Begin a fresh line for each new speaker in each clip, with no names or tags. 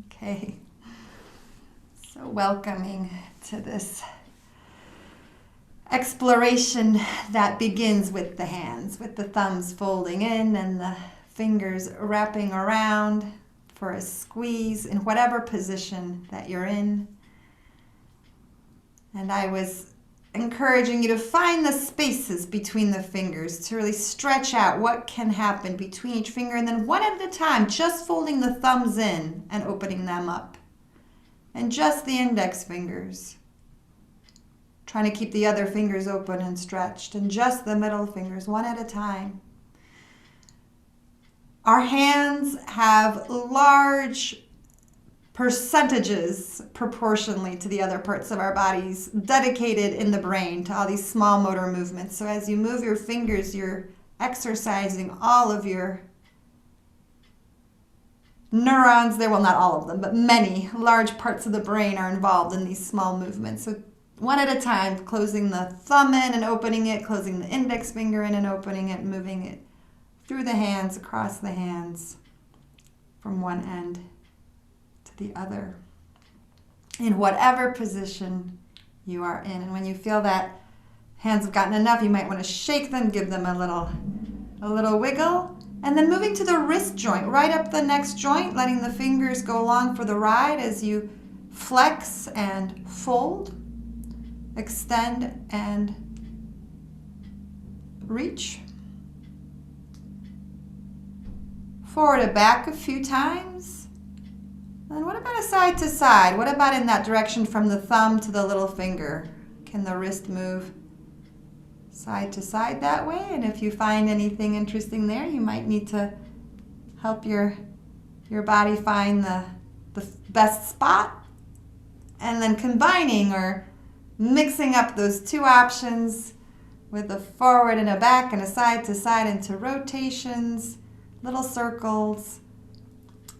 Okay, so welcoming to this exploration that begins with the hands, with the thumbs folding in and the fingers wrapping around for a squeeze in whatever position that you're in. And I was encouraging you to find the spaces between the fingers, to really stretch out what can happen between each finger, and then one at a time, just folding the thumbs in and opening them up. And just the index fingers. Trying to keep the other fingers open and stretched, and just the middle fingers, one at a time. Our hands have large percentages proportionally to the other parts of our bodies dedicated in the brain to all these small motor movements. So as you move your fingers, you're exercising all of your neurons there. Well, not all of them, but many large parts of the brain are involved in these small movements. So one at a time, closing the thumb in and opening it, closing the index finger in and opening it, moving it through the hands, across the hands, from one end the other, in whatever position you are in. And when you feel that hands have gotten enough, you might want to shake them, give them a little wiggle, and then moving to the wrist joint, right up the next joint, letting the fingers go along for the ride as you flex and fold, extend and reach. Forward and back a few times. And what about a side to side? What about in that direction from the thumb to the little finger? Can the wrist move side to side that way? And if you find anything interesting there, you might need to help your body find the best spot. And then combining or mixing up those two options with a forward and a back and a side to side into rotations, little circles.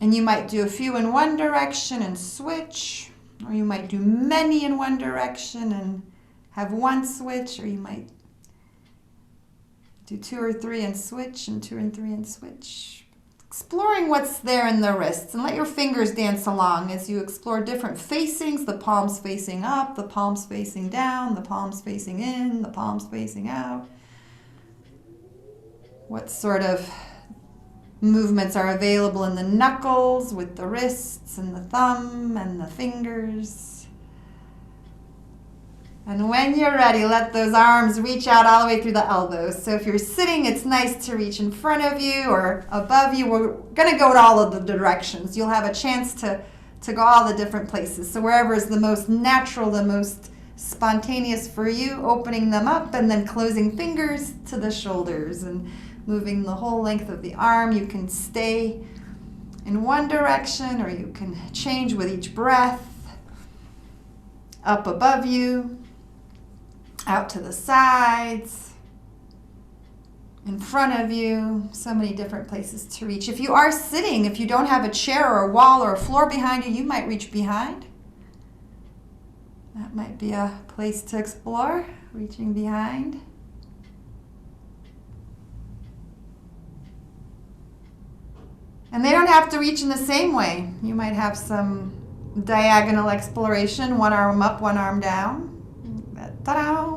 And you might do a few in one direction and switch, or you might do many in one direction and have one switch, or you might do 2 or 3 and switch, and 2 and 3 and switch. Exploring what's there in the wrists, and let your fingers dance along as you explore different facings, the palms facing up, the palms facing down, the palms facing in, the palms facing out. What sort of movements are available in the knuckles with the wrists and the thumb and the fingers. And when you're ready, let those arms reach out all the way through the elbows. So if you're sitting, it's nice to reach in front of you or above you. We're going to go in all of the directions. You'll have a chance to go all the different places. So wherever is the most natural, the most spontaneous for you, opening them up and then closing fingers to the shoulders and moving the whole length of the arm. You can stay in one direction or you can change with each breath. Up above you, out to the sides, in front of you, so many different places to reach. If you are sitting, if you don't have a chair or a wall or a floor behind you, you might reach behind. That might be a place to explore, reaching behind. And they don't have to reach in the same way. You might have some diagonal exploration, one arm up, one arm down. Ta-da!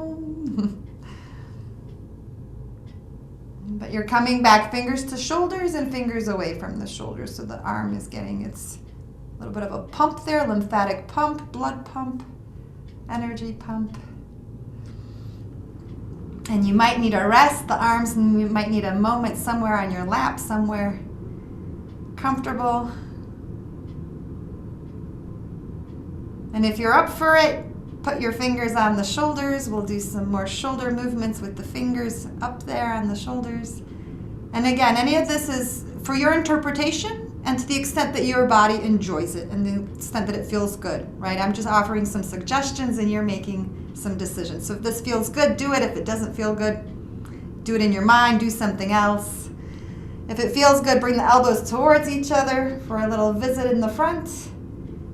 But you're coming back, fingers to shoulders and fingers away from the shoulders. So the arm is getting its little bit of a pump there, lymphatic pump, blood pump, energy pump. And you might need a rest, the arms, and you might need a moment somewhere on your lap, somewhere comfortable. And if you're up for it, put your fingers on the shoulders. We'll do some more shoulder movements with the fingers up there on the shoulders. And again, any of this is for your interpretation and to the extent that your body enjoys it and the extent that it feels good, right? I'm just offering some suggestions and you're making some decisions. So if this feels good, do it. If it doesn't feel good, do it in your mind, do something else. If it feels good, bring the elbows towards each other for a little visit in the front.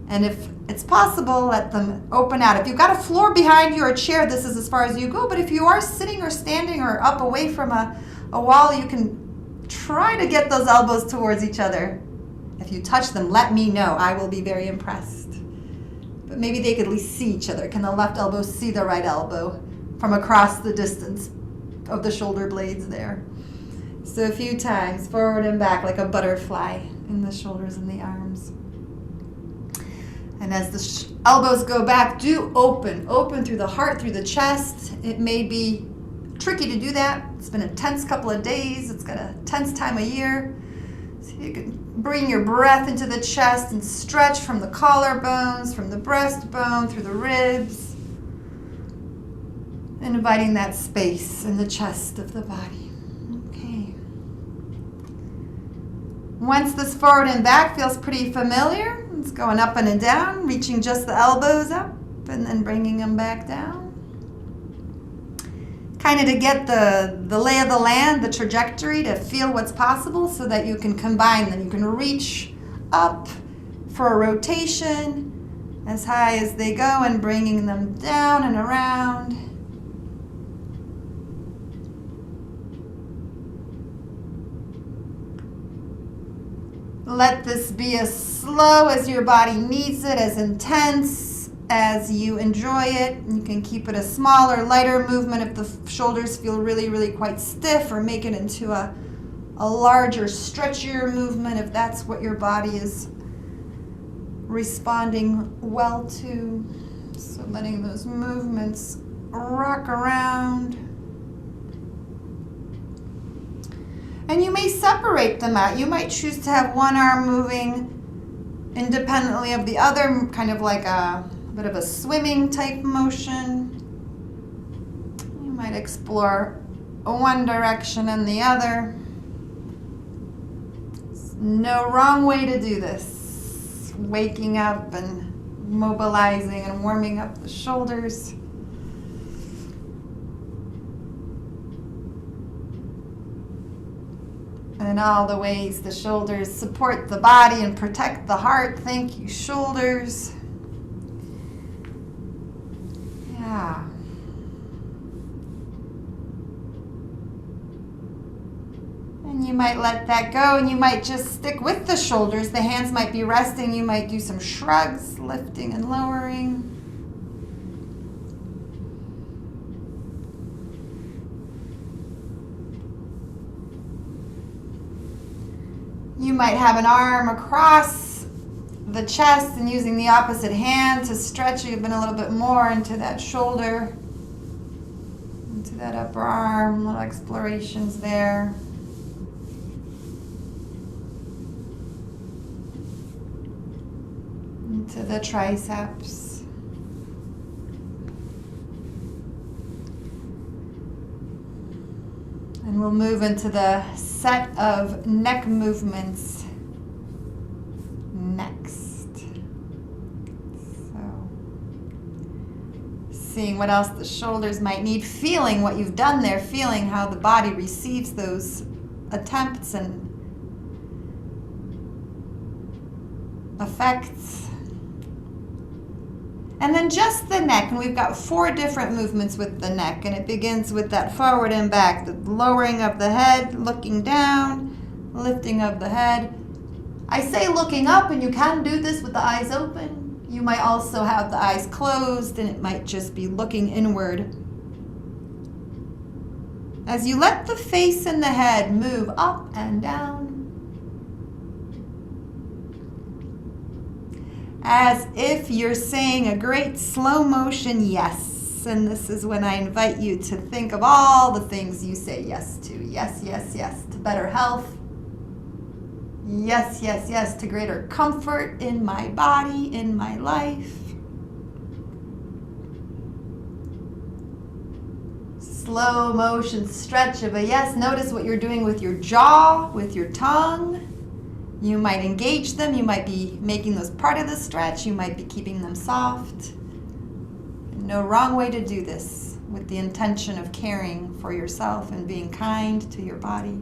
And if it's possible, let them open out. If you've got a floor behind you or a chair, this is as far as you go. But if you are sitting or standing or up away from a wall, you can try to get those elbows towards each other If you touch them, let me know. I will be very impressed. But maybe they could at least see each other. Can the left elbow see the right elbow from across the distance of the shoulder blades there? So a few times, forward and back like a butterfly in the shoulders and the arms. And as the elbows go back, do open through the heart, through the chest. It may be tricky to do that. It's been a tense couple of days. It's got a tense time of year. So you can bring your breath into the chest and stretch from the collarbones, from the breastbone, through the ribs. And inviting that space in the chest of the body. Okay. Once this forward and back feels pretty familiar, it's going up and down, reaching just the elbows up and then bringing them back down. Kind of to get the lay of the land, the trajectory, to feel what's possible so that you can combine them. You can reach up for a rotation as high as they go and bringing them down and around. Let this be as slow as your body needs it, as intense as you enjoy it. You can keep it a smaller, lighter movement if the shoulders feel really, really quite stiff, or make it into a larger, stretchier movement if that's what your body is responding well to. So letting those movements rock around. And you may separate them out. You might choose to have one arm moving independently of the other, kind of like a bit of a swimming type motion. You might explore one direction and the other. There's no wrong way to do this. Waking up and mobilizing and warming up the shoulders. And all the ways the shoulders support the body and protect the heart. Thank you, shoulders. Yeah. And you might let that go, and you might just stick with the shoulders. The hands might be resting. You might do some shrugs, lifting and lowering. You might have an arm across the chest and using the opposite hand to stretch even a little bit more into that shoulder, into that upper arm, little explorations there. Into the triceps. And we'll move into the set of neck movements next. So, seeing what else the shoulders might need, feeling what you've done there, feeling how the body receives those attempts and effects. And then just the neck, and we've got 4 different movements with the neck, and it begins with that forward and back, the lowering of the head, looking down, lifting of the head. I say looking up, and you can do this with the eyes open. You might also have the eyes closed, and it might just be looking inward. As you let the face and the head move up and down, as if you're saying a great slow motion yes. And this is when I invite you to think of all the things you say yes to. Yes, yes, yes to better health. Yes, yes, yes to greater comfort in my body, in my life. Slow motion stretch of a yes. Notice what you're doing with your jaw, with your tongue. You might engage them. You might be making those part of the stretch. You might be keeping them soft. No wrong way to do this, with the intention of caring for yourself and being kind to your body.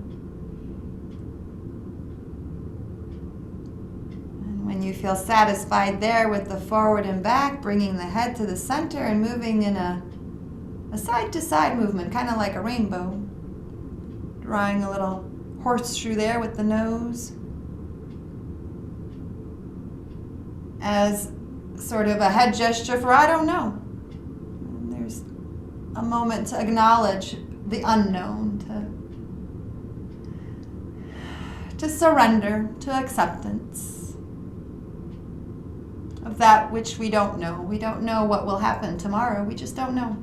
And when you feel satisfied there with the forward and back, bringing the head to the center and moving in a side-to-side movement, kind of like a rainbow. Drawing a little horseshoe there with the nose. as sort of a head gesture for I don't know. And there's a moment to acknowledge the unknown, to surrender, to acceptance of that which we don't know. We don't know what will happen tomorrow. We just don't know.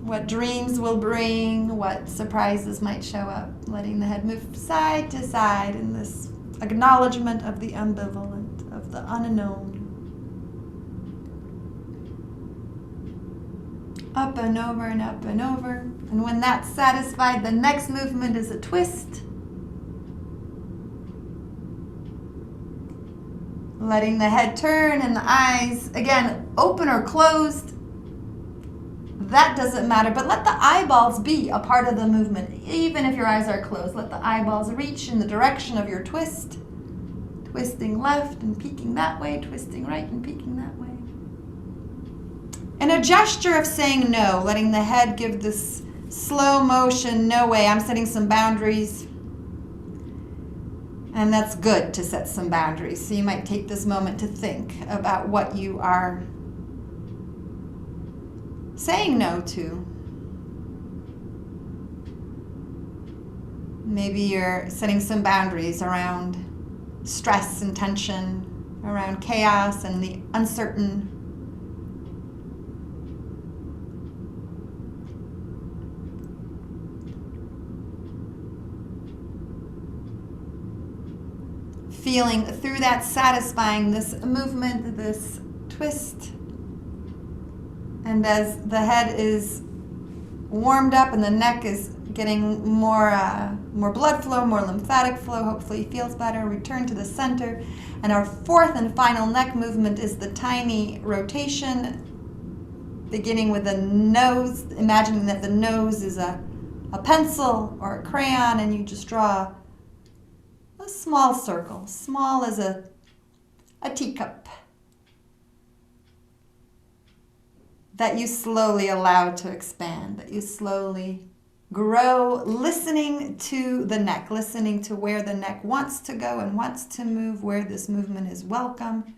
What dreams will bring, what surprises might show up, letting the head move side to side in this acknowledgement of the ambivalent, of the unknown. Up and over and up and over. And when that's satisfied, the next movement is a twist. Letting the head turn and the eyes, again, open or closed. That doesn't matter, but let the eyeballs be a part of the movement. Even if your eyes are closed, let the eyeballs reach in the direction of your twist. Twisting left and peeking that way, twisting right and peeking that way. And a gesture of saying no, letting the head give this slow motion, no way, I'm setting some boundaries. And that's good to set some boundaries. So you might take this moment to think about what you are saying no to. Maybe you're setting some boundaries around stress and tension, around chaos and the uncertain. Feeling through that, satisfying this movement, this twist. And as the head is warmed up and the neck is getting more blood flow, more lymphatic flow, hopefully feels better, return to the center. And our fourth and final neck movement is the tiny rotation, beginning with the nose, imagining that the nose is a pencil or a crayon, and you just draw a small circle, small as a teacup, that you slowly allow to expand, that you slowly grow, listening to the neck, listening to where the neck wants to go and wants to move, where this movement is welcome.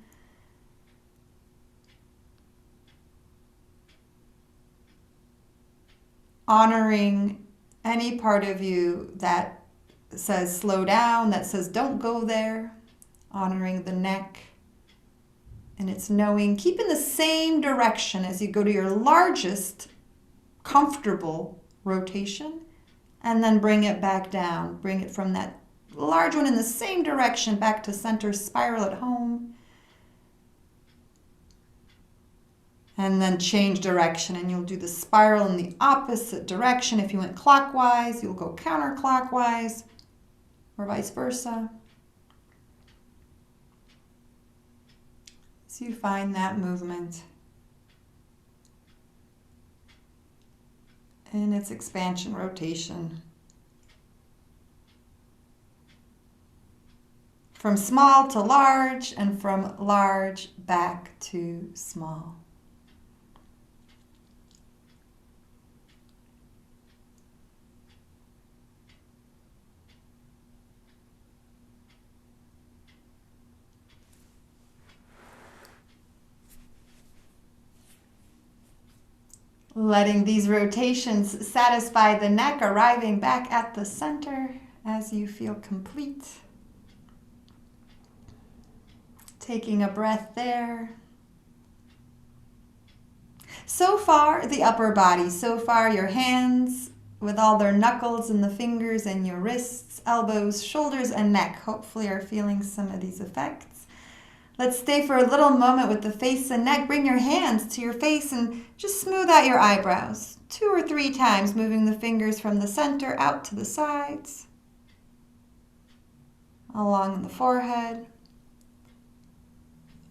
Honoring any part of you that says slow down, that says don't go there. Honoring the neck and its knowing. Keep in the same direction as you go to your largest comfortable rotation, and then bring it back down. Bring it from that large one in the same direction back to center, spiral at home. And then change direction, and you'll do the spiral in the opposite direction. If you went clockwise, you'll go counterclockwise, or vice versa. So you find that movement in its expansion, rotation. From small to large, and from large back to small. Letting these rotations satisfy the neck, arriving back at the center as you feel complete. Taking a breath there. So far, the upper body. So far, your hands with all their knuckles and the fingers and your wrists, elbows, shoulders, and neck hopefully are feeling some of these effects. Let's stay for a little moment with the face and neck. Bring your hands to your face and just smooth out your eyebrows 2 or 3 times, moving the fingers from the center out to the sides, along the forehead,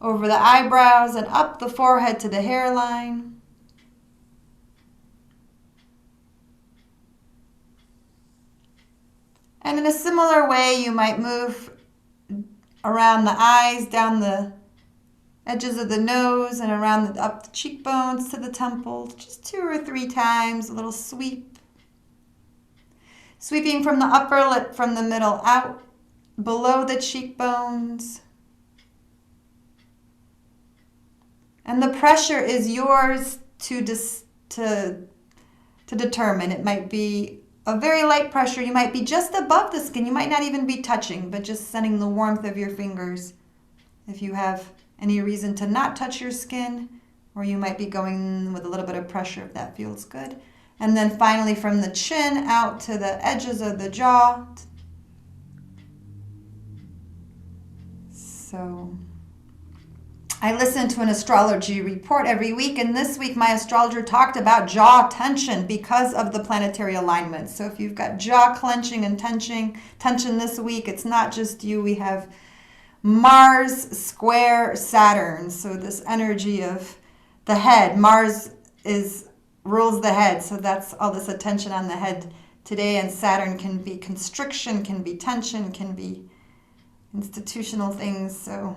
over the eyebrows and up the forehead to the hairline. And in a similar way, you might move around the eyes, down the edges of the nose, and around up the cheekbones to the temples, just 2 or 3 times, a little sweep. Sweeping from the upper lip, from the middle out, below the cheekbones. And the pressure is yours to determine. It might be a very light pressure. You might be just above the skin. You might not even be touching, but just sending the warmth of your fingers. If you have any reason to not touch your skin, or you might be going with a little bit of pressure if that feels good. And then finally from the chin out to the edges of the jaw. So I listen to an astrology report every week, and this week my astrologer talked about jaw tension because of the planetary alignment. So if you've got jaw clenching and tension this week, it's not just you. We have Mars square Saturn. So this energy of the head. Mars rules the head, so that's all this attention on the head today. And Saturn can be constriction, can be tension, can be institutional things. So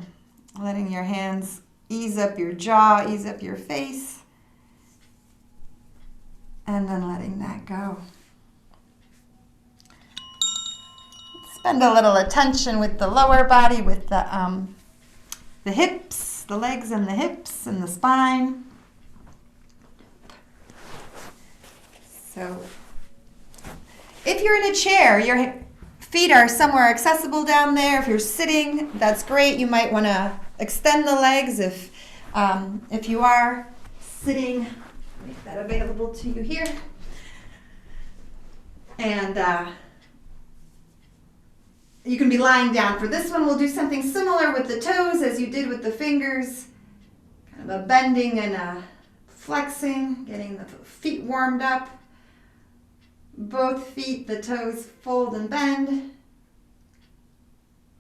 letting your hands ease up your jaw, ease up your face, and then letting that go. Spend a little attention with the lower body, with the hips, the legs and the hips and the spine. So if you're in a chair, your feet are somewhere accessible down there. If you're sitting, that's great. You might want to extend the legs if you are sitting. Make that available to you here. And you can be lying down. For this one, we'll do something similar with the toes as you did with the fingers. Kind of a bending and a flexing, getting the feet warmed up. Both feet, the toes fold and bend.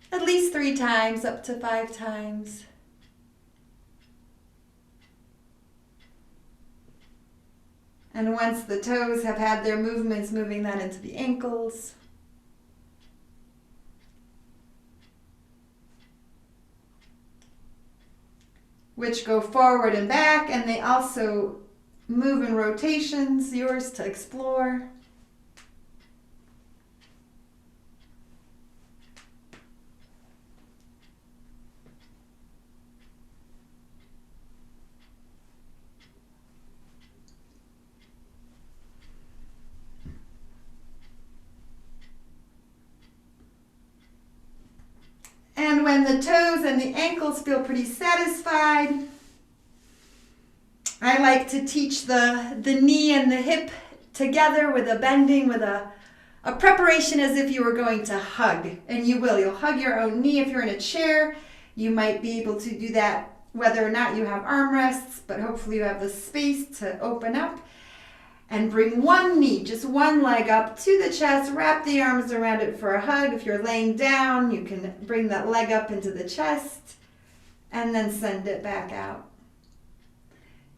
At least 3 times, up to 5 times. And once the toes have had their movements, moving that into the ankles. Which go forward and back, and they also move in rotations, yours to explore. And when the toes and the ankles feel pretty satisfied, I like to teach the knee and the hip together with a bending, with a preparation as if you were going to hug. And you will. You'll hug your own knee. If you're in a chair, you might be able to do that whether or not you have armrests, but hopefully you have the space to open up. And bring one knee, just one leg up to the chest. Wrap the arms around it for a hug. If you're laying down, you can bring that leg up into the chest and then send it back out.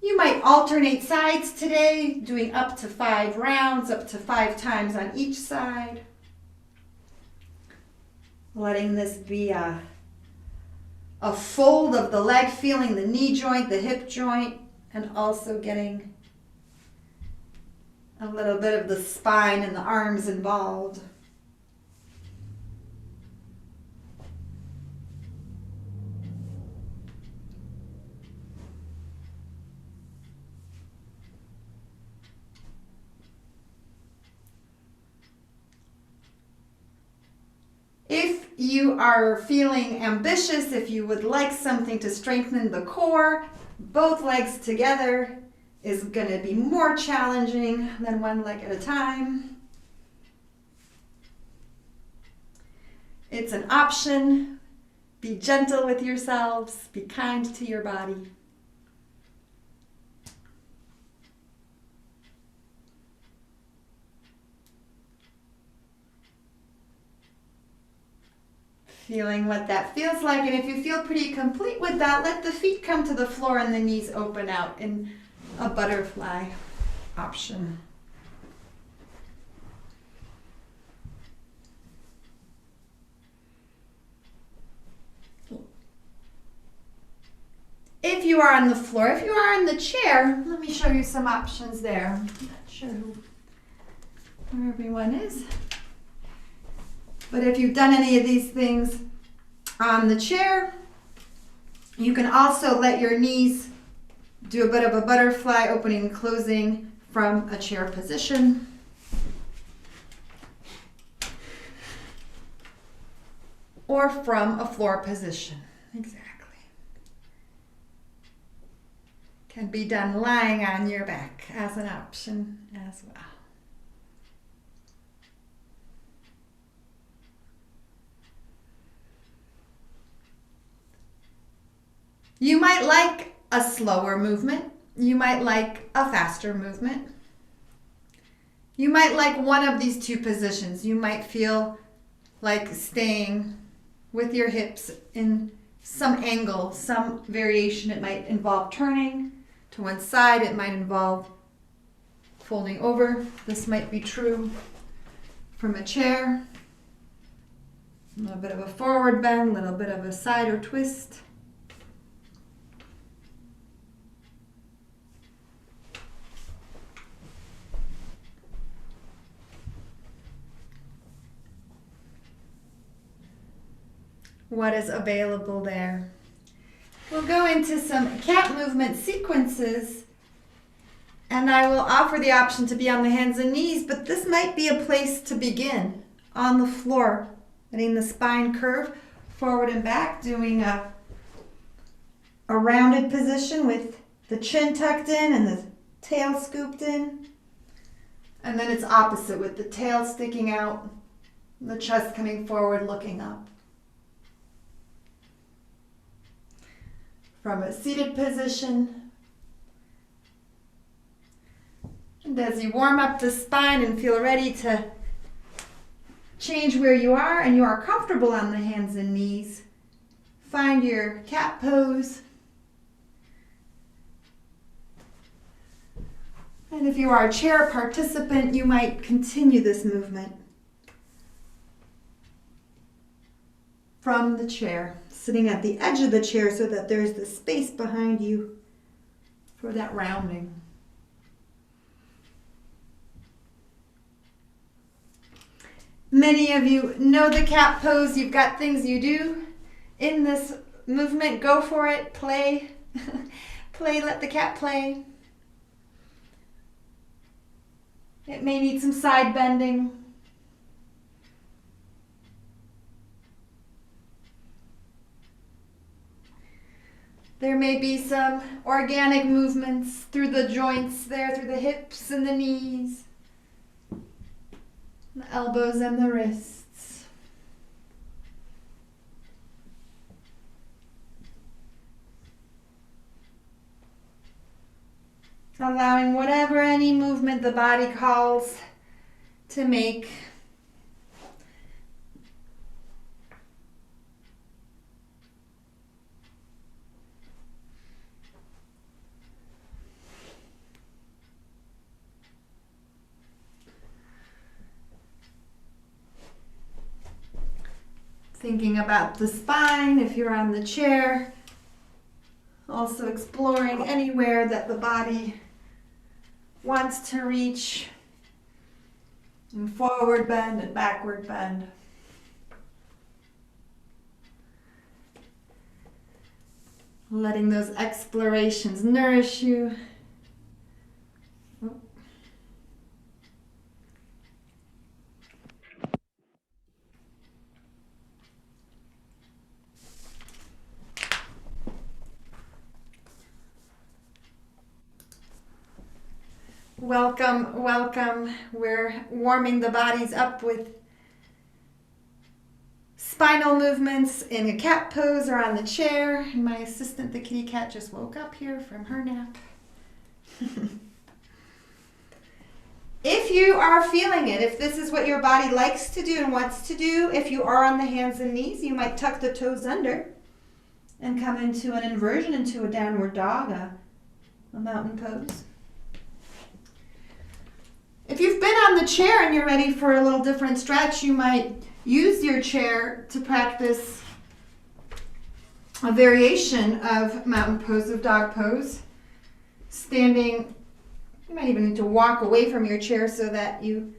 You might alternate sides today, doing up to 5 rounds, up to 5 times on each side. Letting this be a fold of the leg, feeling the knee joint, the hip joint, and also getting a little bit of the spine and the arms involved. If you are feeling ambitious, if you would like something to strengthen the core, both legs together is going to be more challenging than one leg at a time. It's an option. Be gentle with yourselves. Be kind to your body. Feeling what that feels like, and if you feel pretty complete with that, let the feet come to the floor and the knees open out in a butterfly option. If you are on the floor, if you are in the chair, let me show you some options there. I'm not sure where everyone is. But if you've done any of these things on the chair, you can also let your knees do a bit of a butterfly, opening and closing from a chair position. Or from a floor position. Exactly. Can be done lying on your back as an option as well. You might like a slower movement. You might like a faster movement. You might like one of these two positions. You might feel like staying with your hips in some angle, some variation. It might involve turning to one side. It might involve folding over. This might be true from a chair. A little bit of a forward bend, a little bit of a side or twist. What is available there? We'll go into some cat movement sequences, and I will offer the option to be on the hands and knees, but this might be a place to begin on the floor, letting the spine curve forward and back, doing a rounded position with the chin tucked in and the tail scooped in. And then it's opposite with the tail sticking out, the chest coming forward, looking up. From a seated position. And as you warm up the spine and feel ready to change where you are and you are comfortable on the hands and knees, find your cat pose. And if you are a chair participant, you might continue this movement from the chair, sitting at the edge of the chair so that there's the space behind you for that rounding. Many of you know the cat pose. You've got things you do in this movement. Go for it. Play. Play. Let the cat play. It may need some side bending. There may be some organic movements through the joints there, through the hips and the knees, the elbows and the wrists. Allowing whatever any movement the body calls to make. Thinking about the spine if you're on the chair. Also exploring anywhere that the body wants to reach. And forward bend and backward bend. Letting those explorations nourish you. Welcome, welcome. We're warming the bodies up with spinal movements in a cat pose or on the chair. And my assistant, the kitty cat, just woke up here from her nap. If you are feeling it, if this is what your body likes to do and wants to do, if you are on the hands and knees, you might tuck the toes under and come into an inversion, into a downward dog, a mountain pose. If you've been on the chair and you're ready for a little different stretch, you might use your chair to practice a variation of mountain pose, of dog pose. Standing, you might even need to walk away from your chair so that you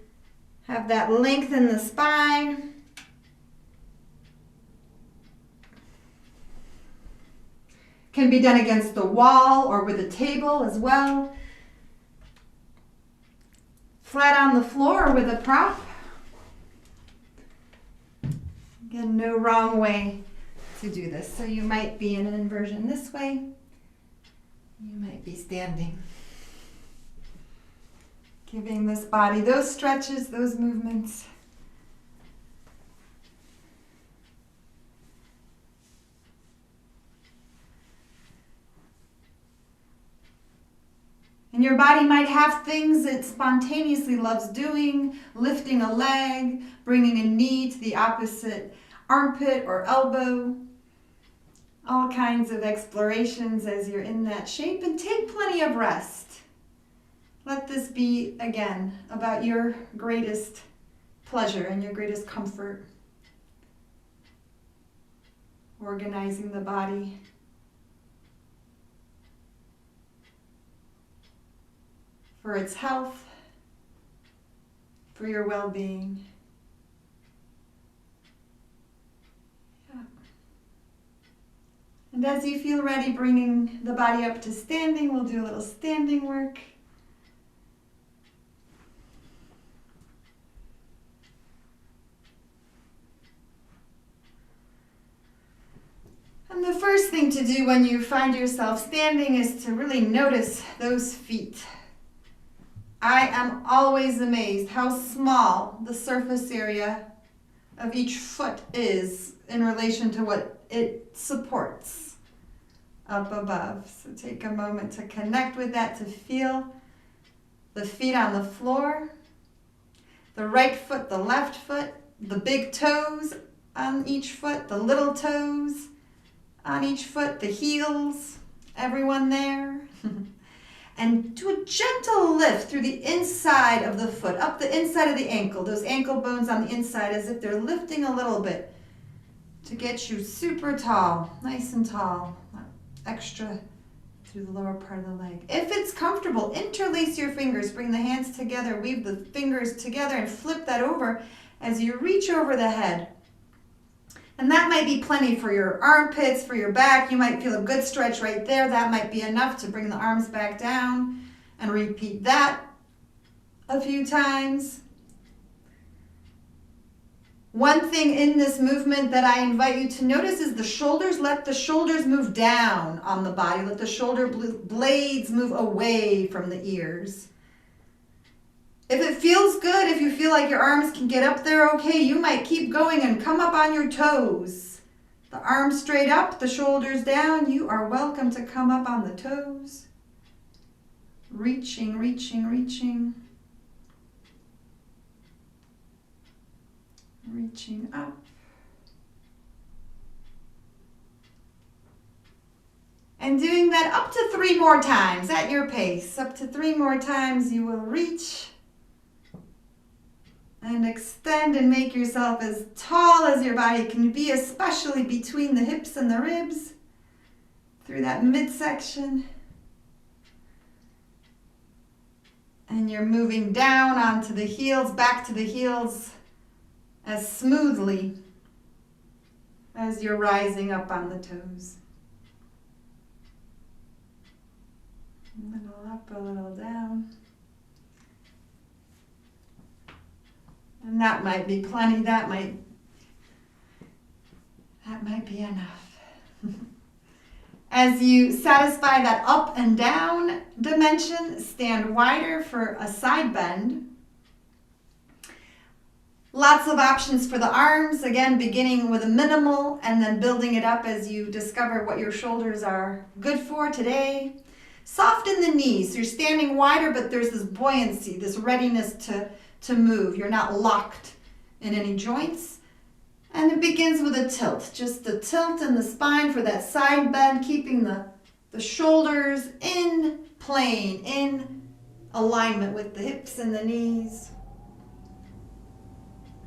have that length in the spine. Can be done against the wall or with a table as well. Flat on the floor or with a prop. Again, no wrong way to do this. So you might be in an inversion this way. You might be standing. Giving this body those stretches, those movements. And your body might have things it spontaneously loves doing, lifting a leg, bringing a knee to the opposite armpit or elbow. All kinds of explorations as you're in that shape, and take plenty of rest. Let this be, again, about your greatest pleasure and your greatest comfort. Organizing the body. For its health, for your well-being. Yeah. And as you feel ready, bringing the body up to standing, we'll do a little standing work. And the first thing to do when you find yourself standing is to really notice those feet. I am always amazed how small the surface area of each foot is in relation to what it supports up above. So take a moment to connect with that, to feel the feet on the floor, the right foot, the left foot, the big toes on each foot, the little toes on each foot, the heels, everyone there. And do a gentle lift through the inside of the foot, up the inside of the ankle, those ankle bones on the inside, as if they're lifting a little bit to get you super tall, nice and tall, extra through the lower part of the leg. If it's comfortable, interlace your fingers, bring the hands together, weave the fingers together, and flip that over as you reach over the head. And that might be plenty for your armpits, for your back. You might feel a good stretch right there. That might be enough to bring the arms back down, and repeat that a few times. One thing in this movement that I invite you to notice is the shoulders. Let the shoulders move down on the body. Let the shoulder blades move away from the ears. If it feels good, if you feel like your arms can get up there okay, you might keep going and come up on your toes. The arms straight up, the shoulders down. You are welcome to come up on the toes. Reaching, reaching, reaching. Reaching up. And doing that up to 3 more times at your pace. Up to 3 more times you will reach and extend and make yourself as tall as your body can be, especially between the hips and the ribs, through that midsection. And you're moving down onto the heels, back to the heels, as smoothly as you're rising up on the toes. A little up, a little down. And that might be plenty, that might be enough. As you satisfy that up and down dimension, stand wider for a side bend. Lots of options for the arms, again, beginning with a minimal and then building it up as you discover what your shoulders are good for today. Soften the knees. You're standing wider, but there's this buoyancy, this readiness to move. You're not locked in any joints. And it begins with a tilt. Just the tilt in the spine for that side bend, keeping the shoulders in plane, in alignment with the hips and the knees.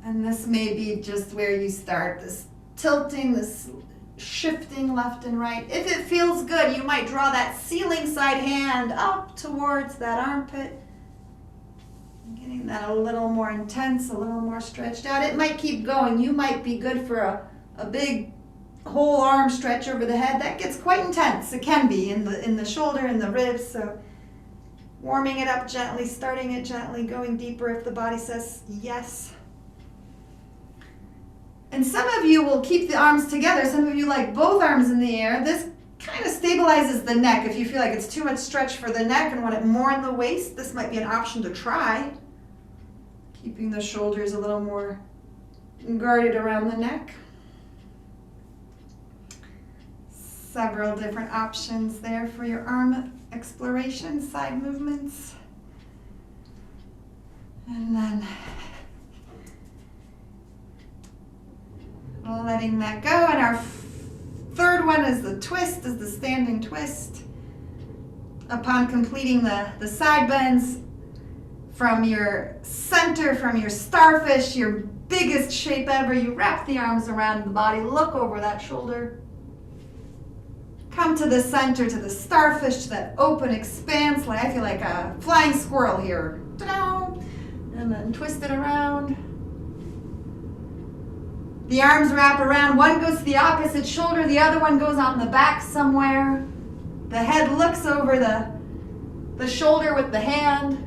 And this may be just where you start, this tilting, this shifting left and right. If it feels good, you might draw that ceiling side hand up towards that armpit. Getting that a little more intense, a little more stretched out. It might keep going. You might be good for a big whole arm stretch over the head. That gets quite intense. It can be in the shoulder and the ribs. So warming it up gently, starting it gently, going deeper if the body says yes. And some of you will keep the arms together. Some of you like both arms in the air. This kind of stabilizes the neck. If you feel like it's too much stretch for the neck and want it more in the waist, this might be an option to try. Keeping the shoulders a little more guarded around the neck. Several different options there for your arm exploration, side movements. And then letting that go. And our third one is the twist, is the standing twist. Upon completing the side bends from your center, from your starfish, your biggest shape ever, you wrap the arms around the body, look over that shoulder. Come to the center, to the starfish, to that open expanse. Like I feel like a flying squirrel here. Ta-da! And then twist it around. The arms wrap around. One goes to the opposite shoulder. The other one goes on the back somewhere. The head looks over the shoulder with the hand.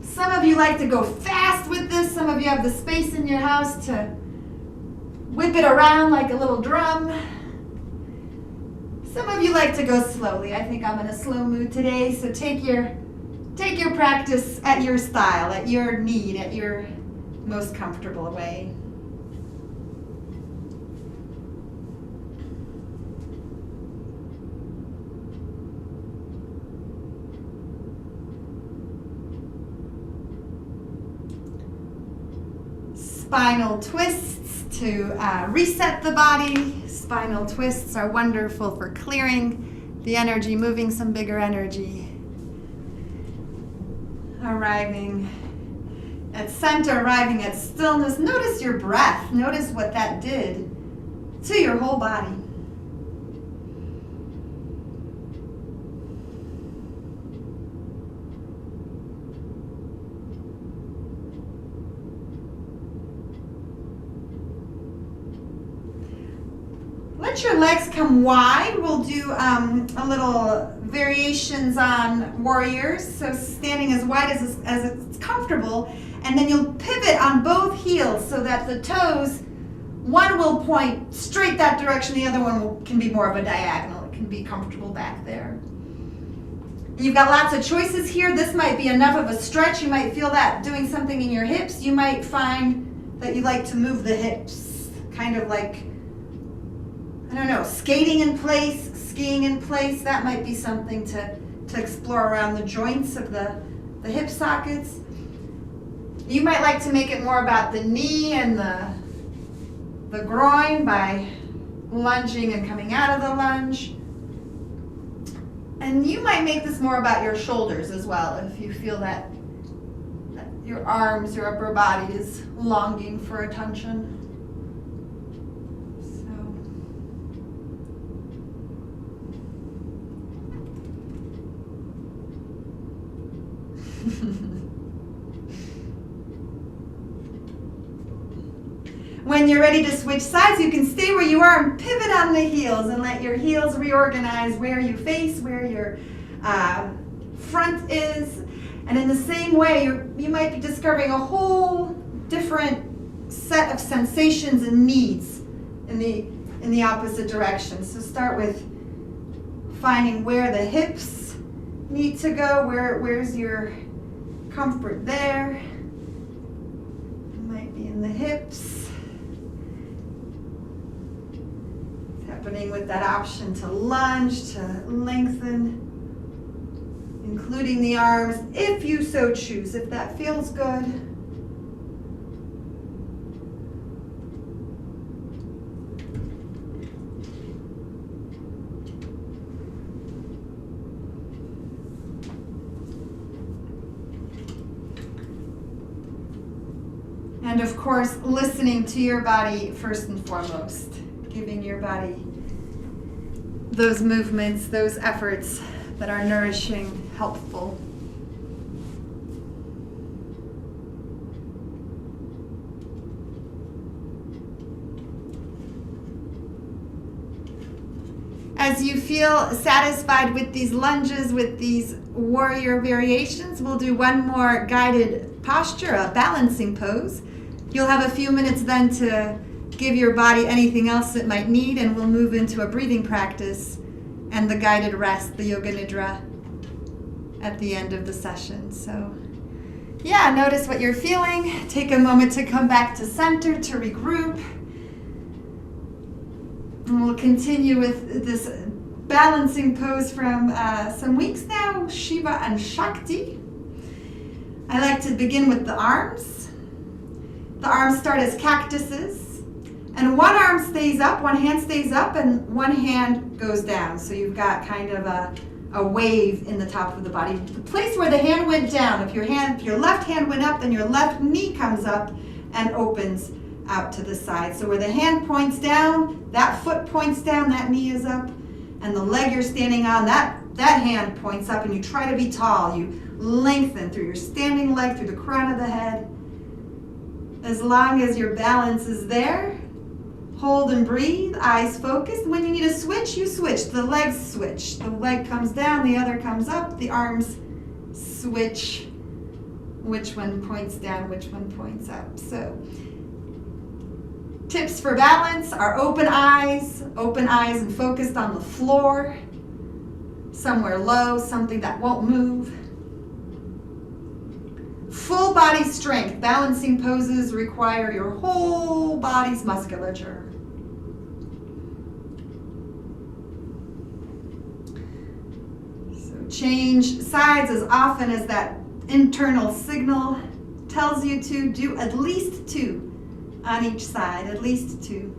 Some of you like to go fast with this. Some of you have the space in your house to whip it around like a little drum. Some of you like to go slowly. I think I'm in a slow mood today, so take your practice at your style, at your need, at your most comfortable way. Spinal twists to reset the body. Spinal twists are wonderful for clearing the energy, moving some bigger energy. Arriving at center, arriving at stillness. Notice your breath. Notice what that did to your whole body. Let your legs come wide. We'll do a little variations on warriors. So standing as wide as it's comfortable. And then you'll pivot on both heels so that the toes, one will point straight that direction, the other one can be more of a diagonal. It can be comfortable back there. You've got lots of choices here. This might be enough of a stretch. You might feel that doing something in your hips. You might find that you like to move the hips, kind of like, I don't know, skating in place, skiing in place. That might be something to explore around the joints of the hip sockets. You might like to make it more about the knee and the groin by lunging and coming out of the lunge. And you might make this more about your shoulders as well, if you feel that your arms, your upper body is longing for attention. When you're ready to switch sides, you can stay where you are and pivot on the heels and let your heels reorganize where you face, where your front is. And in the same way, you might be discovering a whole different set of sensations and needs in the opposite direction. So start with finding where the hips need to go, where's your comfort there. It might be in the hips. Happening with that option to lunge, to lengthen, including the arms, if you so choose, if that feels good. And of course, listening to your body first and foremost. Giving your body those movements, those efforts that are nourishing, helpful. as you feel satisfied with these lunges, with these warrior variations, we'll do one more guided posture, a balancing pose. You'll have a few minutes then to give your body anything else it might need, and we'll move into a breathing practice and the guided rest, the yoga nidra, at the end of the session. So yeah, notice what you're feeling. Take a moment to come back to center, to regroup. And we'll continue with this balancing pose from some weeks now, Shiva and Shakti. I like to begin with the arms. The arms start as cactuses, and one arm stays up, one hand stays up, and one hand goes down. So you've got kind of a wave in the top of the body. The place where the hand went down, if your left hand went up, then your left knee comes up and opens out to the side. So where the hand points down, that foot points down, that knee is up, and the leg you're standing on, that hand points up, and you try to be tall. You lengthen through your standing leg, through the crown of the head. As long as your balance is there, hold and breathe, eyes focused. When you need to switch, you switch. The legs switch. The leg comes down, the other comes up, the arms switch. Which one points down, which one points up. So tips for balance are open eyes and focused on the floor, somewhere low, something that won't move. Full body strength. Balancing poses require your whole body's musculature. So change sides as often as that internal signal tells you to. Do at least 2 on each side, at least 2.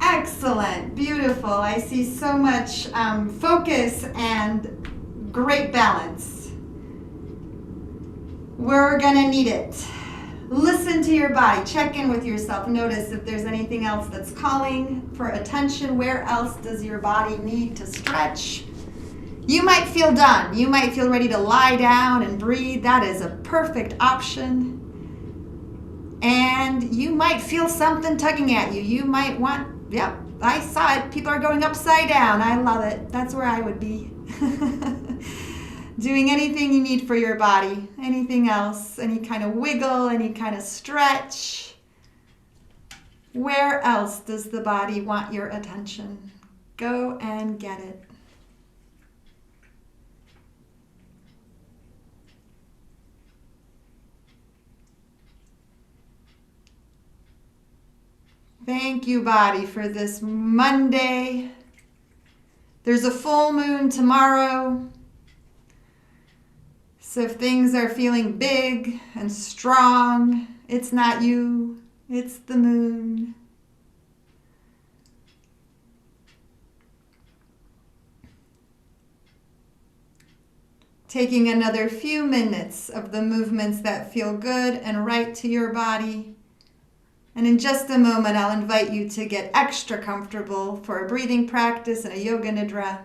Excellent, beautiful. I see so much focus and great balance. We're gonna need it. Listen to your body, check in with yourself. Notice if there's anything else that's calling for attention. Where else does your body need to stretch? You might feel done. You might feel ready to lie down and breathe. That is a perfect option. And you might feel something tugging at you. You might want, yep, I saw it. People are going upside down. I love it. That's where I would be. Doing anything you need for your body. Anything else. Any kind of wiggle, any kind of stretch. Where else does the body want your attention? Go and get it. Thank you, body, for this Monday. There's a full moon tomorrow. So if things are feeling big and strong, it's not you, it's the moon. Taking another few minutes of the movements that feel good and right to your body. And in just a moment, I'll invite you to get extra comfortable for a breathing practice and a yoga nidra.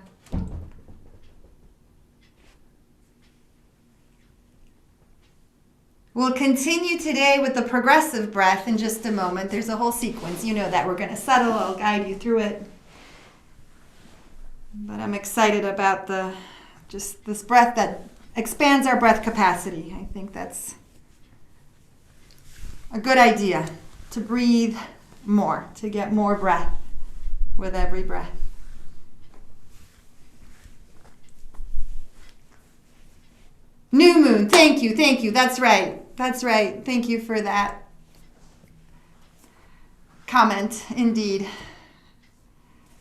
We'll continue today with the progressive breath in just a moment. There's a whole sequence. You know that. We're going to settle. I'll guide you through it. But I'm excited about just this breath that expands our breath capacity. I think that's a good idea. To breathe more, to get more breath with every breath. New moon, thank you. That's right. Thank you for that comment, indeed.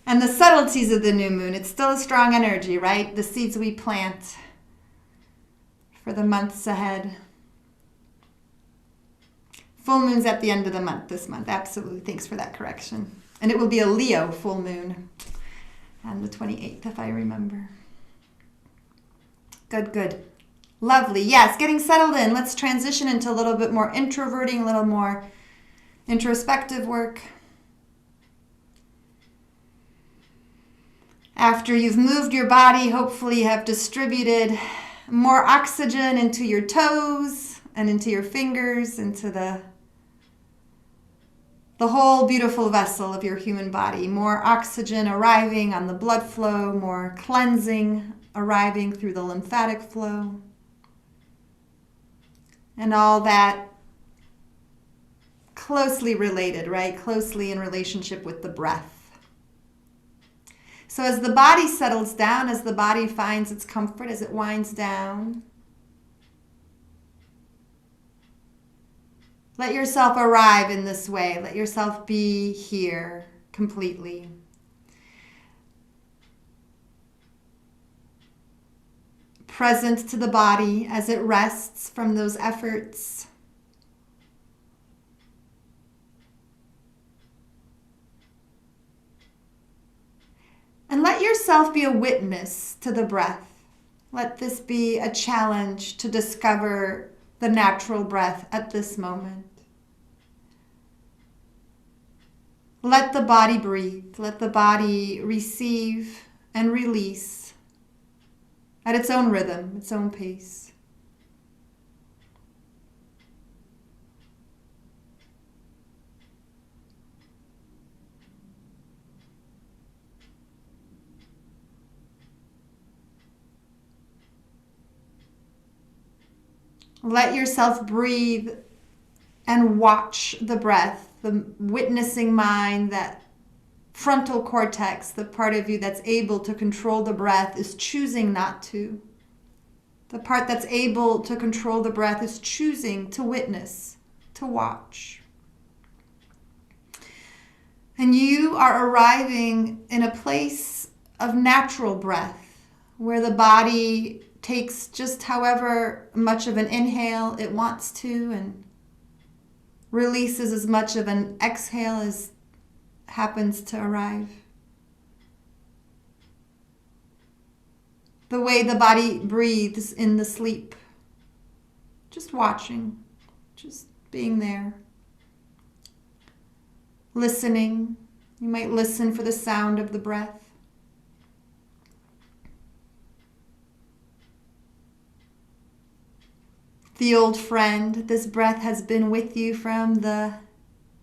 And the subtleties of the new moon, it's still a strong energy, right? The seeds we plant for the months ahead. Full moon's at the end of the month this month. Absolutely. Thanks for that correction. And it will be a Leo full moon on the 28th, if I remember. Good, good. Lovely. Yes, getting settled in. Let's transition into a little bit more introverting, a little more introspective work. After you've moved your body, hopefully you have distributed more oxygen into your toes and into your fingers, into the whole beautiful vessel of your human body. More oxygen arriving on the blood flow, more cleansing arriving through the lymphatic flow. And all that closely related, right? Closely in relationship with the breath. So as the body settles down, as the body finds its comfort, as it winds down, let yourself arrive in this way. Let yourself be here completely. Present to the body as it rests from those efforts. And let yourself be a witness to the breath. Let this be a challenge to discover the natural breath at this moment. Let the body breathe. Let the body receive and release at its own rhythm, its own pace. Let yourself breathe and watch the breath, the witnessing mind, that frontal cortex, the part of you that's able to control the breath, is choosing not to. The part that's able to control the breath is choosing to witness, to watch. And you are arriving in a place of natural breath, where the body takes just however much of an inhale it wants to and releases as much of an exhale as happens to arrive. The way the body breathes in the sleep. Just watching, just being there. Listening. You might listen for the sound of the breath. The old friend, this breath has been with you from the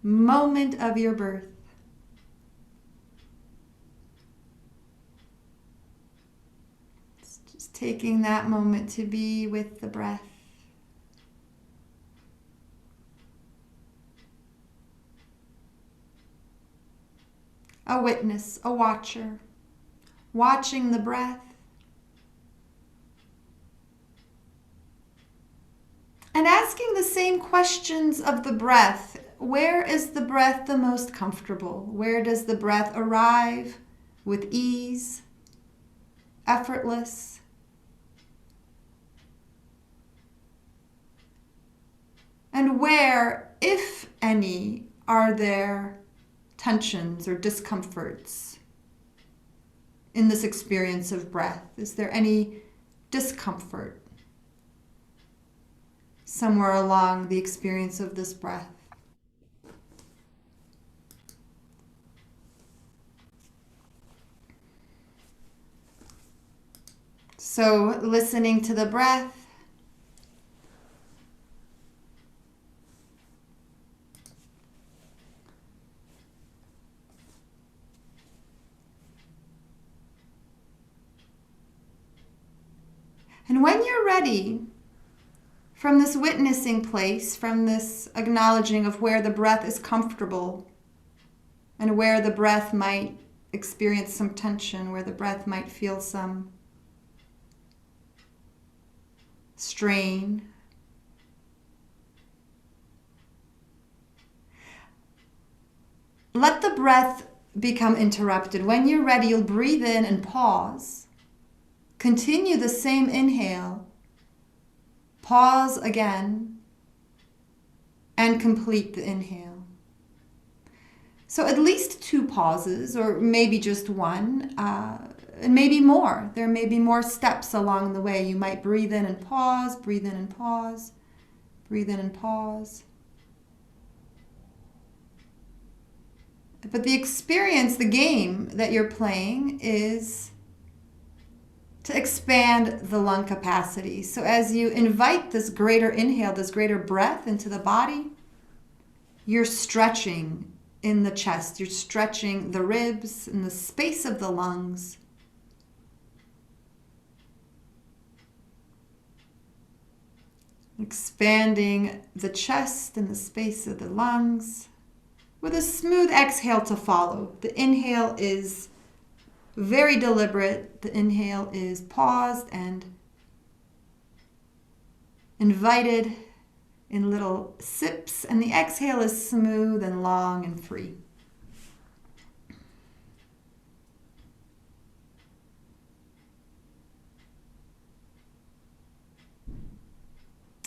moment of your birth. It's just taking that moment to be with the breath. A witness, a watcher, watching the breath. And asking the same questions of the breath. Where is the breath the most comfortable? Where does the breath arrive with ease, effortless? And where, if any, are there tensions or discomforts in this experience of breath? Is there any discomfort somewhere along the experience of this breath? So, listening to the breath, and when you're ready, from this witnessing place, from this acknowledging of where the breath is comfortable and where the breath might experience some tension, where the breath might feel some strain, let the breath become interrupted. When you're ready, you'll breathe in and pause. Continue the same inhale. Pause again and complete the inhale. So at least 2 pauses, or maybe just one, and maybe more. There may be more steps along the way. You might breathe in and pause, breathe in and pause, breathe in and pause. But the experience, the game that you're playing is to expand the lung capacity. So as you invite this greater inhale, this greater breath into the body, you're stretching in the chest. You're stretching the ribs and the space of the lungs. Expanding the chest and the space of the lungs with a smooth exhale to follow. The inhale is very deliberate. The inhale is paused and invited in little sips, and the exhale is smooth and long and free.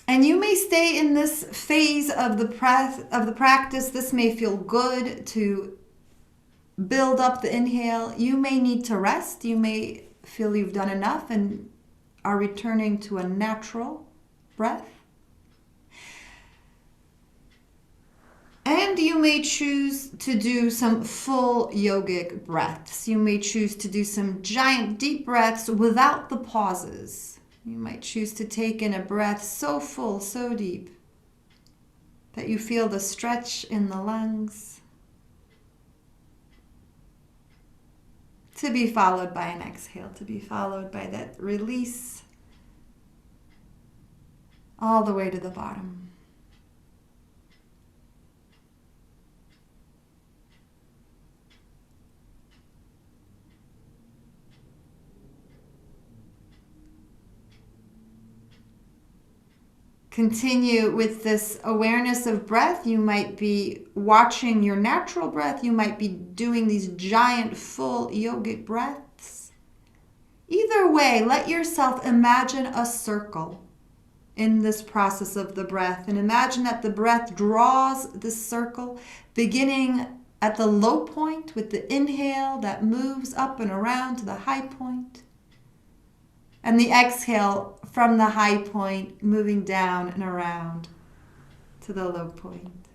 And you may stay in this phase of the practice. This may feel good to build up the inhale. You may need to rest. You may feel you've done enough and are returning to a natural breath. And you may choose to do some full yogic breaths. You may choose to do some giant deep breaths without the pauses. You might choose to take in a breath so full, so deep, that you feel the stretch in the lungs, to be followed by an exhale, to be followed by that release all the way to the bottom. Continue with this awareness of breath. You might be watching your natural breath. You might be doing these giant full yogic breaths. Either way, let yourself imagine a circle in this process of the breath, and imagine that the breath draws this circle, beginning at the low point with the inhale that moves up and around to the high point, and the exhale from the high point moving down and around to the low point.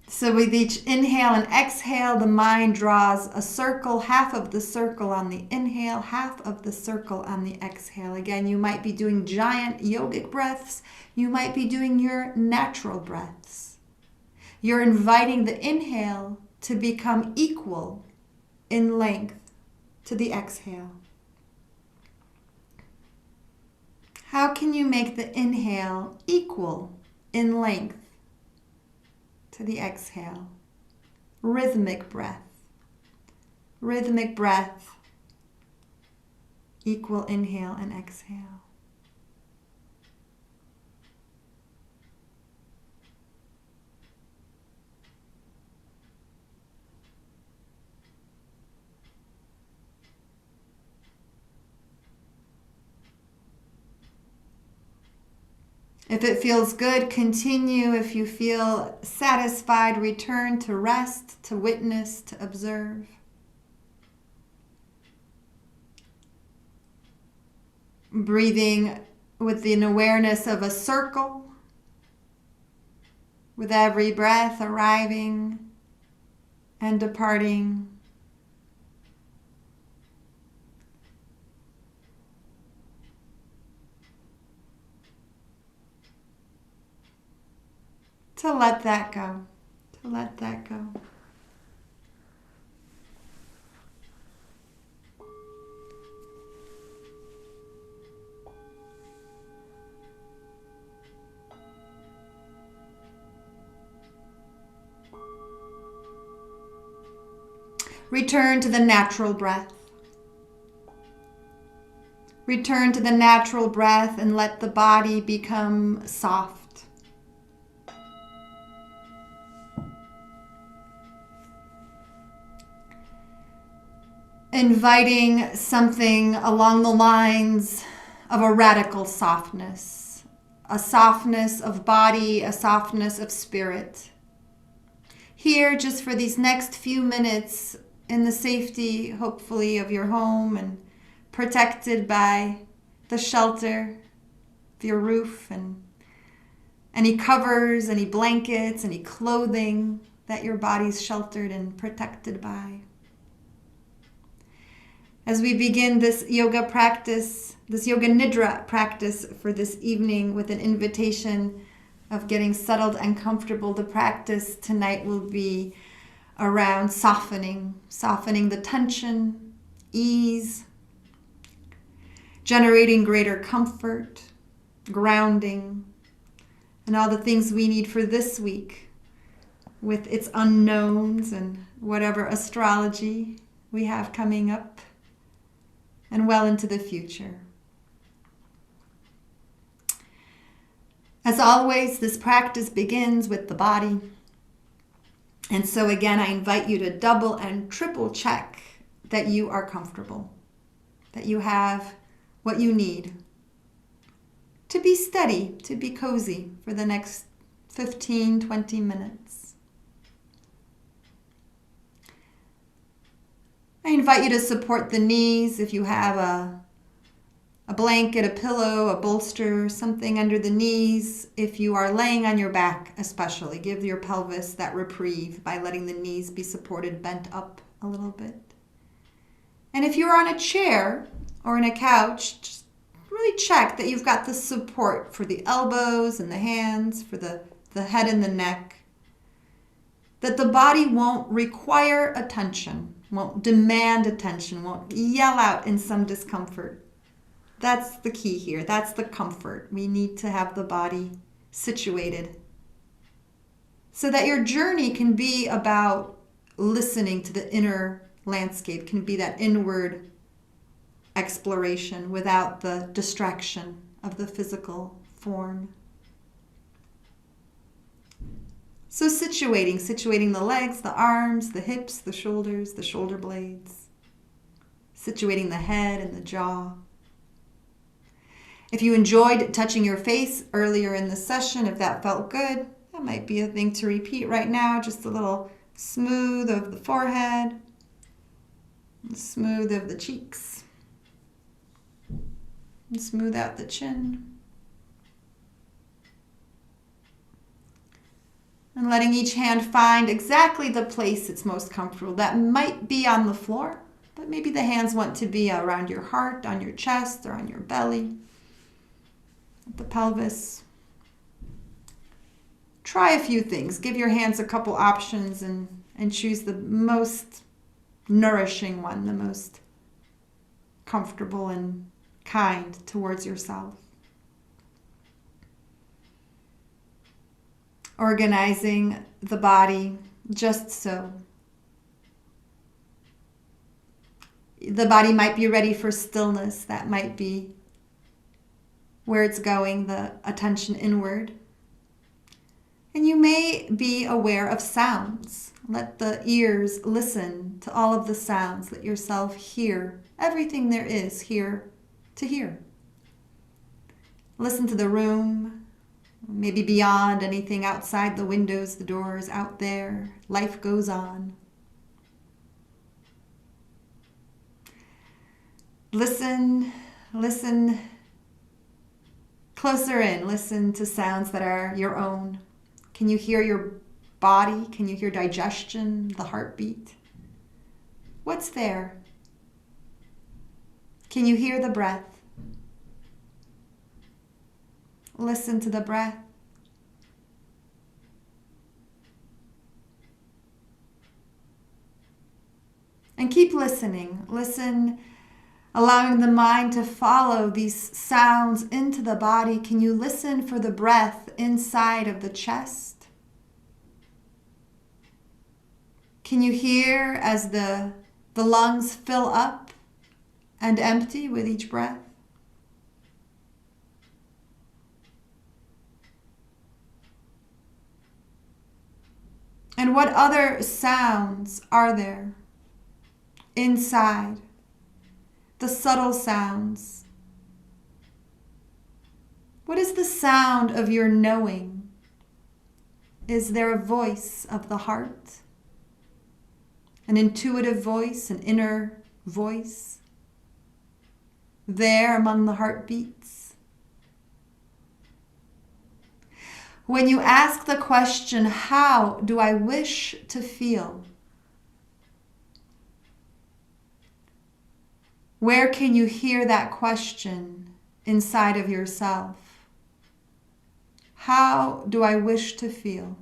So with each inhale and exhale, the mind draws a circle, half of the circle on the inhale, half of the circle on the exhale. Again, you might be doing giant yogic breaths. You might be doing your natural breaths. You're inviting the inhale to become equal in length to the exhale. How can you make the inhale equal in length to the exhale? Rhythmic breath. Rhythmic breath. Equal inhale and exhale. If it feels good, continue. If you feel satisfied, return to rest, to witness, to observe. Breathing with an awareness of a circle, with every breath arriving and departing. To let that go, to let that go. Return to the natural breath. Return to the natural breath and let the body become soft. Inviting something along the lines of a radical softness, a softness of body, a softness of spirit. Here, just for these next few minutes, in the safety, hopefully, of your home and protected by the shelter of your roof and any covers, any blankets, any clothing that your body's sheltered and protected by. As we begin this yoga practice, this yoga nidra practice for this evening with an invitation of getting settled and comfortable, the practice tonight will be around softening the tension, ease, generating greater comfort, grounding, and all the things we need for this week with its unknowns and whatever astrology we have coming up and well into the future. As always, this practice begins with the body. And so again, I invite you to double and triple check that you are comfortable, that you have what you need to be steady, to be cozy for the next 15, 20 minutes. I invite you to support the knees if you have a blanket, a pillow, a bolster, something under the knees. If you are laying on your back especially, give your pelvis that reprieve by letting the knees be supported, bent up a little bit. And if you're on a chair or in a couch, just really check that you've got the support for the elbows and the hands, for the head and the neck, that the body won't require attention, won't demand attention, won't yell out in some discomfort. That's the key here. That's the comfort. We need to have the body situated so that your journey can be about listening to the inner landscape, can be that inward exploration without the distraction of the physical form. So situating the legs, the arms, the hips, the shoulders, the shoulder blades, situating the head and the jaw. If you enjoyed touching your face earlier in the session, if that felt good, that might be a thing to repeat right now. Just a little smooth of the forehead, and smooth of the cheeks, and smooth out the chin. And letting each hand find exactly the place it's most comfortable. That might be on the floor, but maybe the hands want to be around your heart, on your chest, or on your belly, the pelvis. Try a few things. Give your hands a couple options and choose the most nourishing one, the most comfortable and kind towards yourself. Organizing the body just so. The body might be ready for stillness. That might be where it's going, the attention inward. And you may be aware of sounds. Let the ears listen to all of the sounds. Let yourself hear everything there is here to hear. Listen to the room, maybe beyond, anything outside the windows, the doors, out there. Life goes on. Listen closer in. Listen to sounds that are your own. Can you hear your body? Can you hear digestion, the heartbeat? What's there? Can you hear the breath? Listen to the breath. And keep listening. Listen, allowing the mind to follow these sounds into the body. Can you listen for the breath inside of the chest? Can you hear as the lungs fill up and empty with each breath? And what other sounds are there inside? The subtle sounds What is the sound of your knowing? Is there a voice of the heart? An intuitive voice, an inner voice? There among the heartbeats? When you ask the question, how do I wish to feel? Where can you hear that question inside of yourself? How do I wish to feel?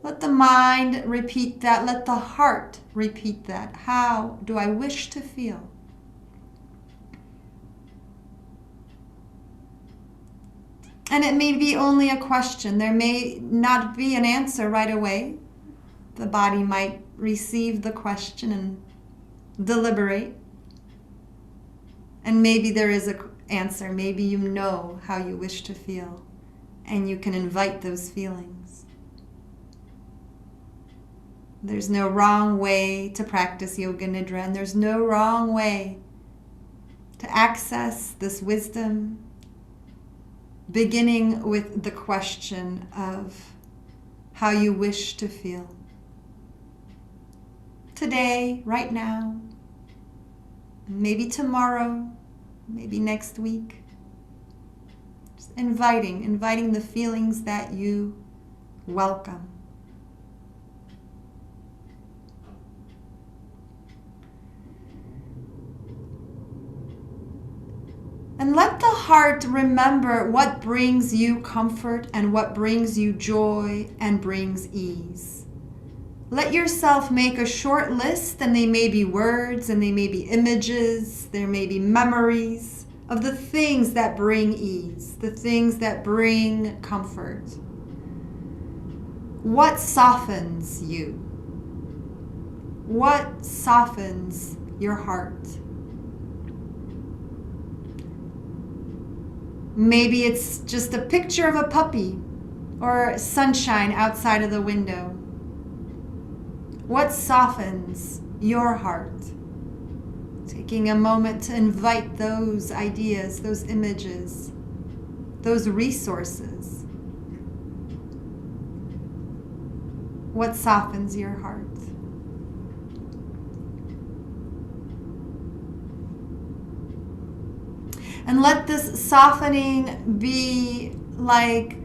Let the mind repeat that. Let the heart repeat that. How do I wish to feel? And it may be only a question. There may not be an answer right away. The body might receive the question and deliberate. And maybe there is an answer. Maybe you know how you wish to feel. And you can invite those feelings. There's no wrong way to practice Yoga Nidra. And there's no wrong way to access this wisdom, beginning with the question of how you wish to feel. Today, right now, maybe tomorrow, maybe next week. Just inviting the feelings that you welcome. And let the heart remember what brings you comfort and what brings you joy and brings ease. Let yourself make a short list, and they may be words, and they may be images, there may be memories of the things that bring ease, the things that bring comfort. What softens you? What softens your heart? Maybe it's just a picture of a puppy or sunshine outside of the window. What softens your heart? Taking a moment to invite those ideas, those images, those resources. What softens your heart? And let this softening be like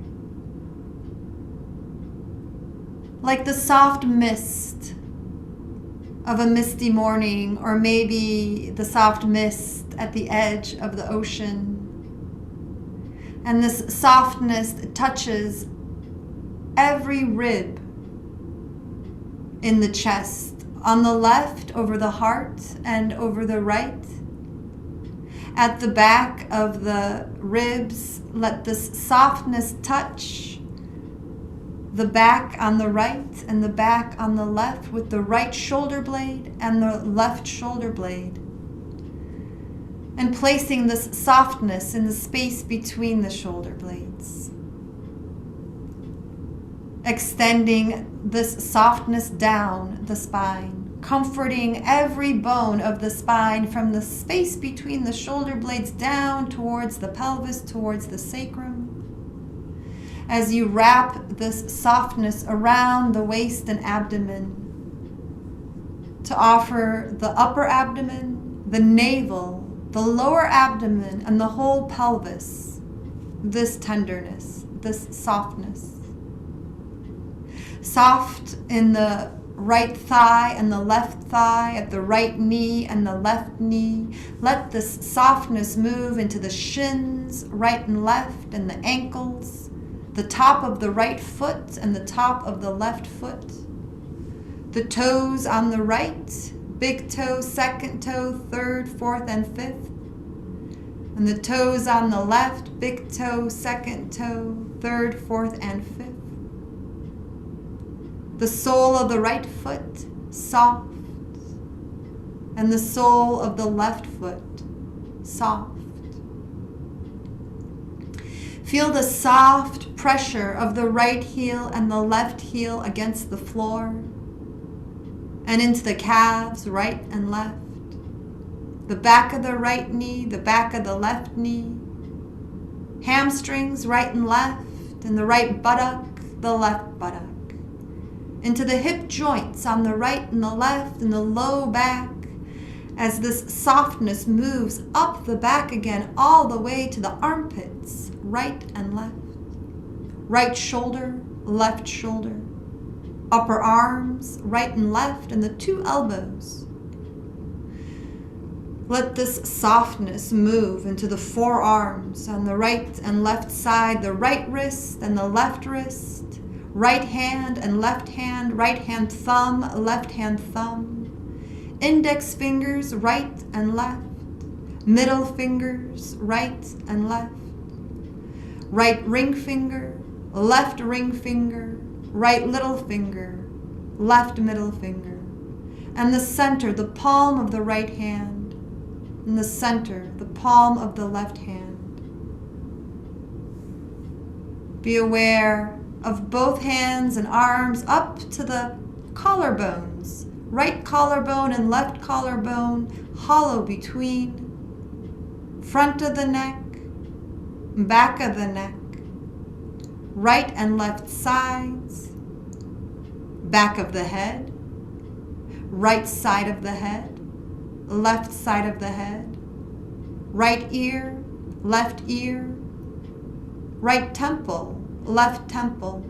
the soft mist of a misty morning, or maybe the soft mist at the edge of the ocean. And this softness touches every rib in the chest, on the left over the heart and over the right. At the back of the ribs, let this softness touch the back on the right and the back on the left, with the right shoulder blade and the left shoulder blade. And placing this softness in the space between the shoulder blades. Extending this softness down the spine, comforting every bone of the spine from the space between the shoulder blades down towards the pelvis, towards the sacrum. As you wrap this softness around the waist and abdomen, to offer the upper abdomen, the navel, the lower abdomen, and the whole pelvis this tenderness, this softness. Soft in the right thigh and the left thigh, at the right knee and the left knee. Let this softness move into the shins, right and left, and the ankles, the top of the right foot and the top of the left foot. The toes on the right, big toe, second toe, third, fourth, and fifth. And the toes on the left, big toe, second toe, third, fourth, and fifth. The sole of the right foot, soft. And the sole of the left foot, soft. Feel the soft pressure of the right heel and the left heel against the floor and into the calves, right and left. the back of the right knee, the back of the left knee, hamstrings right and left, and the right buttock, the left buttock, into the hip joints on the right and the left, and the low back, as this softness moves up the back again, all the way to the armpits, right and left. Right shoulder, left shoulder, upper arms, right and left, and the two elbows. Let this softness move into the forearms on the right and left side, the right wrist and the left wrist, right hand and left hand, right hand thumb, left hand thumb, index fingers right and left, middle fingers right and left, right ring finger, left ring finger, right little finger, left middle finger, and the center, the palm of the right hand, in the center, the palm of the left hand. Be aware of both hands and arms up to the collarbones, right collarbone and left collarbone, hollow between, front of the neck, back of the neck, right and left sides, back of the head, right side of the head, left side of the head, right ear, right temple, left temple,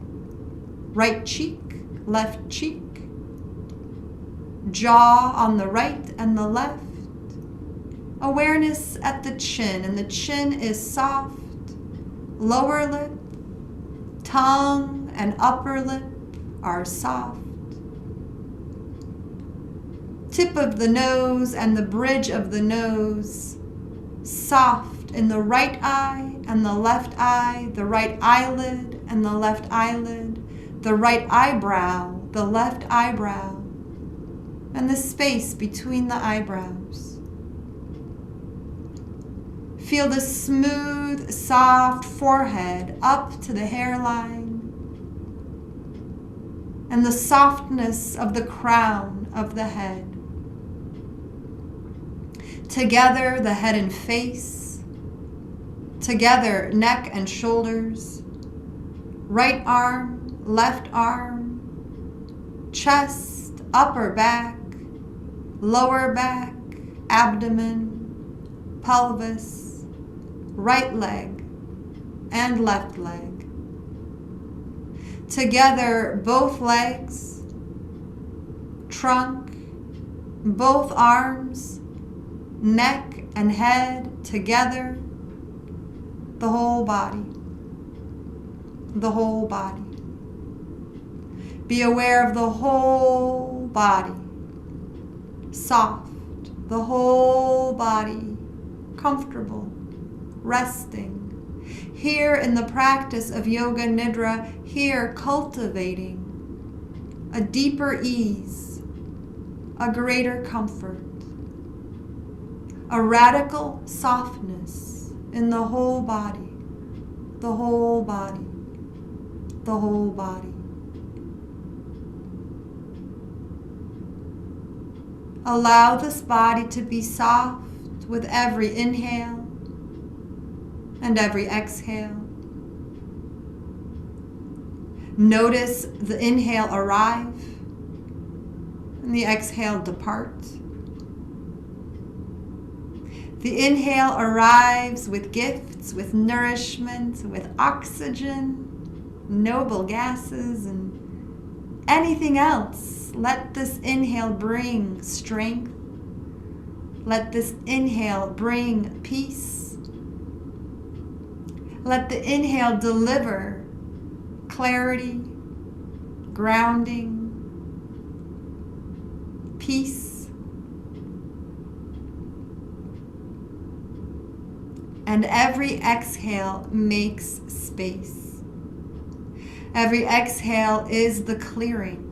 right cheek, left cheek, jaw on the right and the left, awareness at the chin, and the chin is soft, lower lip, tongue and upper lip are soft. Tip of the nose and the bridge of the nose, soft in the right eye and the left eye, the right eyelid and the left eyelid, the right eyebrow, the left eyebrow, and the space between the eyebrows. Feel the smooth, soft forehead up to the hairline, and the softness of the crown of the head. Together, the head and face. Together, neck and shoulders. Right arm, left arm. Chest, upper back, lower back, abdomen, pelvis, right leg, and left leg. Together, both legs, trunk, both arms, neck and head together, the whole body, the whole body. Be aware of the whole body, soft, the whole body, comfortable, resting. Here in the practice of Yoga Nidra, here cultivating a deeper ease, a greater comfort, a radical softness in the whole body, the whole body, the whole body. Allow this body to be soft with every inhale and every exhale. Notice the inhale arrive and the exhale depart. The inhale arrives with gifts, with nourishment, with oxygen, noble gases, and anything else. Let this inhale bring strength. Let this inhale bring peace. Let the inhale deliver clarity, grounding, peace. And every exhale makes space. Every exhale is the clearing.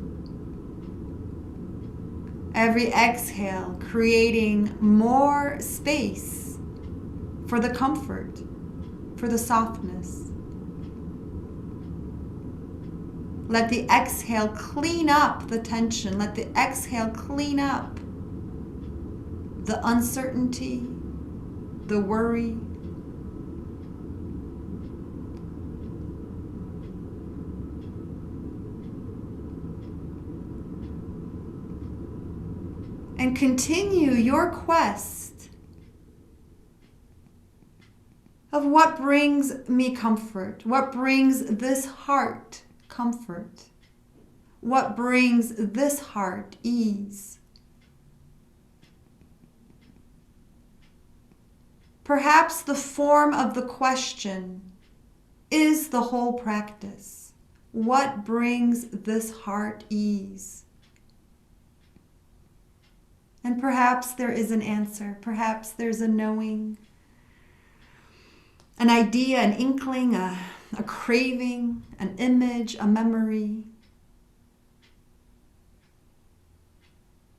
Every exhale creating more space for the comfort, for the softness. Let the exhale clean up the tension. Let the exhale clean up the uncertainty, the worry. And continue your quest of what brings me comfort, what brings this heart comfort, what brings this heart ease. Perhaps the form of the question is the whole practice. What brings this heart ease? And perhaps there is an answer. Perhaps there's a knowing, an idea, an inkling, a craving, an image, a memory.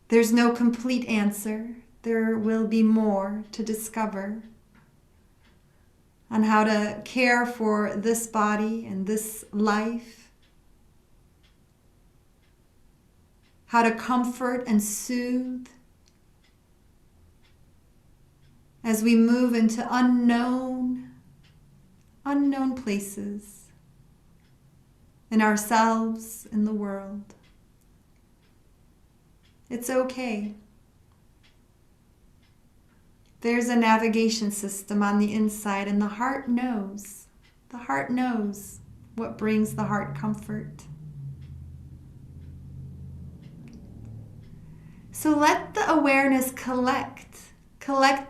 There's no complete answer. There will be more to discover on how to care for this body and this life, how to comfort and soothe as we move into unknown places in ourselves, in the world. It's okay. There's a navigation system on the inside, and the heart knows. The heart knows what brings the heart comfort. So let the awareness collect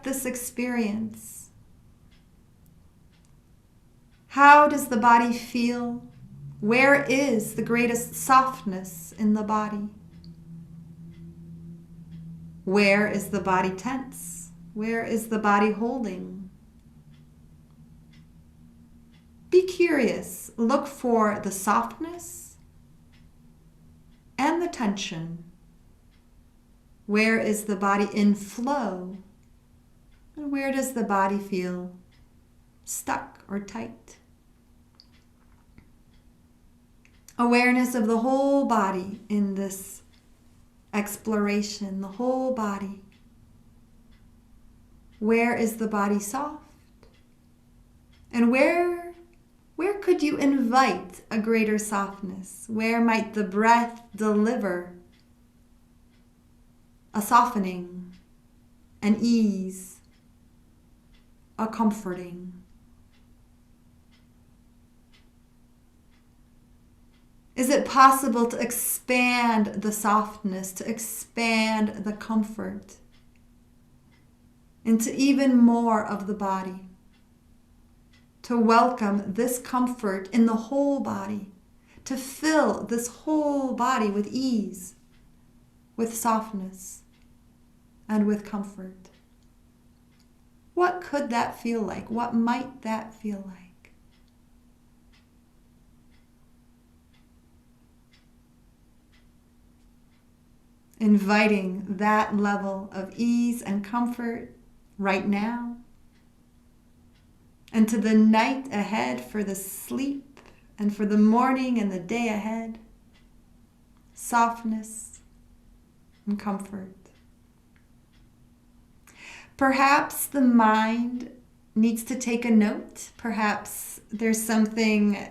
this experience. How does the body feel? Where is the greatest softness in the body? Where is the body tense? Where is the body holding? Be curious. Look for the softness and the tension. Where is the body in flow? And where does the body feel stuck or tight? Awareness of the whole body in this exploration, the whole body. Where is the body soft? And where could you invite a greater softness? Where might the breath deliver a softening, an ease, a comforting? Is it possible to expand the softness, to expand the comfort into even more of the body? To welcome this comfort in the whole body, to fill this whole body with ease, with softness, and with comfort. What could that feel like? What might that feel like? Inviting that level of ease and comfort right now, and to the night ahead, for the sleep, and for the morning and the day ahead. Softness and comfort. Perhaps the mind needs to take a note. Perhaps there's something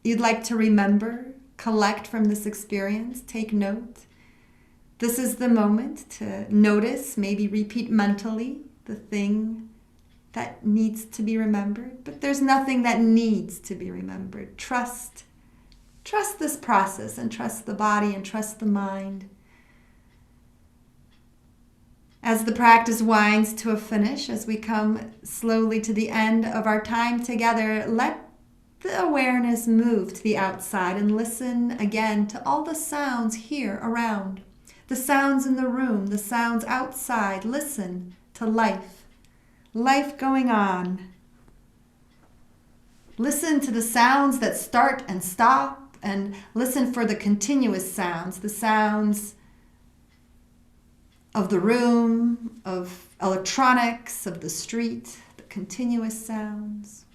you'd like to remember, collect from this experience, take note. This is the moment to notice, maybe repeat mentally the thing that needs to be remembered. But there's nothing that needs to be remembered. Trust this process, and trust the body, and trust the mind. As the practice winds to a finish, as we come slowly to the end of our time together, let the awareness move to the outside and listen again to all the sounds here around. The sounds in the room, the sounds outside. Listen to life. Life going on. Listen to the sounds that start and stop, and listen for the continuous sounds, the sounds of the room, of electronics, of the street, the continuous sounds.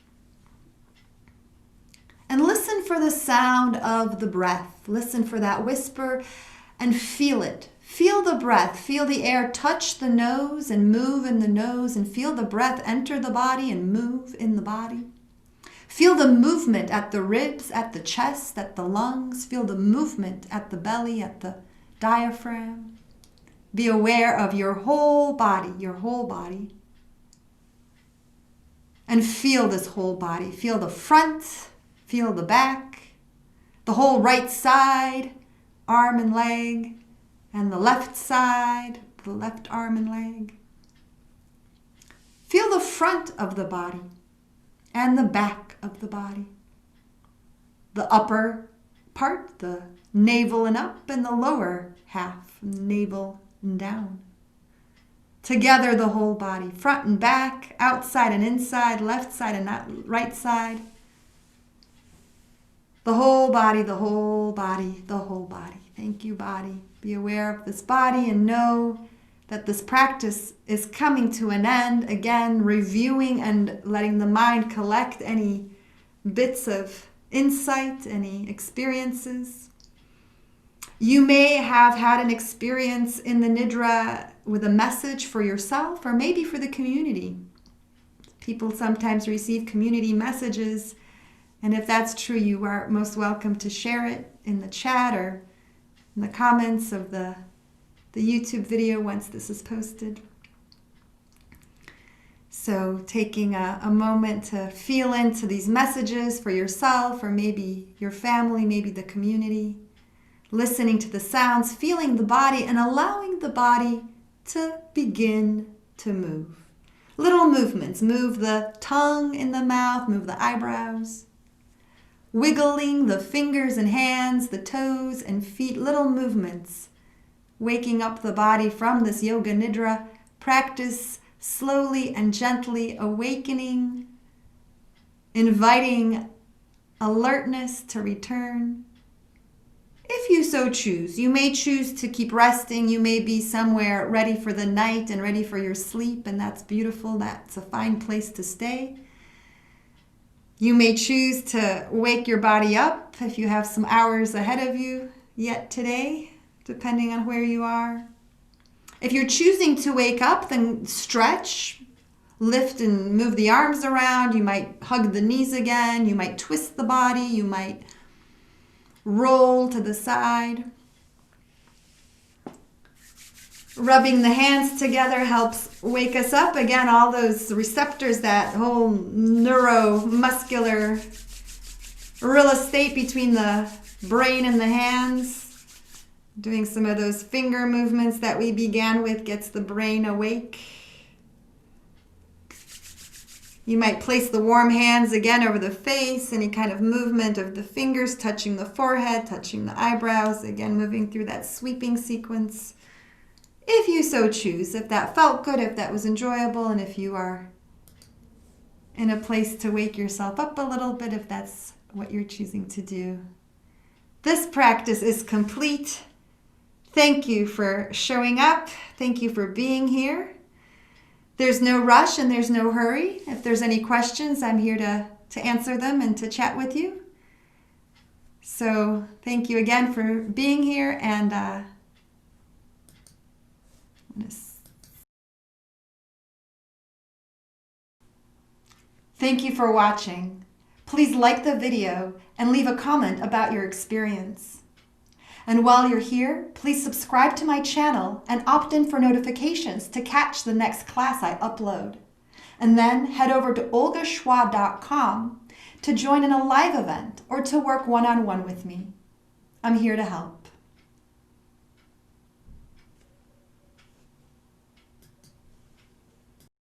And listen for the sound of the breath. Listen for that whisper and feel it. Feel the breath. Feel the air touch the nose and move in the nose, and feel the breath enter the body and move in the body. Feel the movement at the ribs, at the chest, at the lungs. Feel the movement at the belly, at the diaphragm. Be aware of your whole body, your whole body. And feel this whole body. Feel the front, feel the back, the whole right side, arm and leg, and the left side, the left arm and leg. Feel the front of the body and the back of the body. The upper part, the navel and up, and the lower half, navel and down. Together the whole body, front and back, outside and inside, left side and right side. The whole body, the whole body, the whole body. Thank you, body. Be aware of this body and know that this practice is coming to an end. Again, reviewing and letting the mind collect any bits of insight, any experiences. You may have had an experience in the nidra with a message for yourself or maybe for the community. People sometimes receive community messages, and if that's true, you are most welcome to share it in the chat or in the comments of the YouTube video once this is posted. So taking a moment to feel into these messages for yourself or maybe your family, maybe the community. Listening to the sounds, feeling the body, and allowing the body to begin to move. Little movements. Move the tongue in the mouth, move the eyebrows. Wiggling the fingers and hands, the toes and feet. Little movements. Waking up the body from this yoga nidra. Practice slowly and gently awakening, inviting alertness to return. If you so choose, you may choose to keep resting. You may be somewhere ready for the night and ready for your sleep, and that's beautiful. That's a fine place to stay. You may choose to wake your body up if you have some hours ahead of you yet today, depending on where you are. If you're choosing to wake up, then stretch, lift and move the arms around. You might hug the knees again. You might twist the body. You might roll to the side. Rubbing the hands together helps wake us up. Again, all those receptors, that whole neuromuscular real estate between the brain and the hands. Doing some of those finger movements that we began with gets the brain awake. You might place the warm hands again over the face, any kind of movement of the fingers touching the forehead, touching the eyebrows, again moving through that sweeping sequence. If you so choose, if that felt good, if that was enjoyable, and if you are in a place to wake yourself up a little bit, if that's what you're choosing to do. This practice is complete. Thank you for showing up. Thank you for being here. There's no rush and there's no hurry. If there's any questions, I'm here to answer them and to chat with you. So thank you again for being here, and thank you for watching. Please like the video and leave a comment about your experience. And while you're here, please subscribe to my channel and opt in for notifications to catch the next class I upload. And then head over to olgachwa.com to join in a live event or to work one-on-one with me. I'm here to help.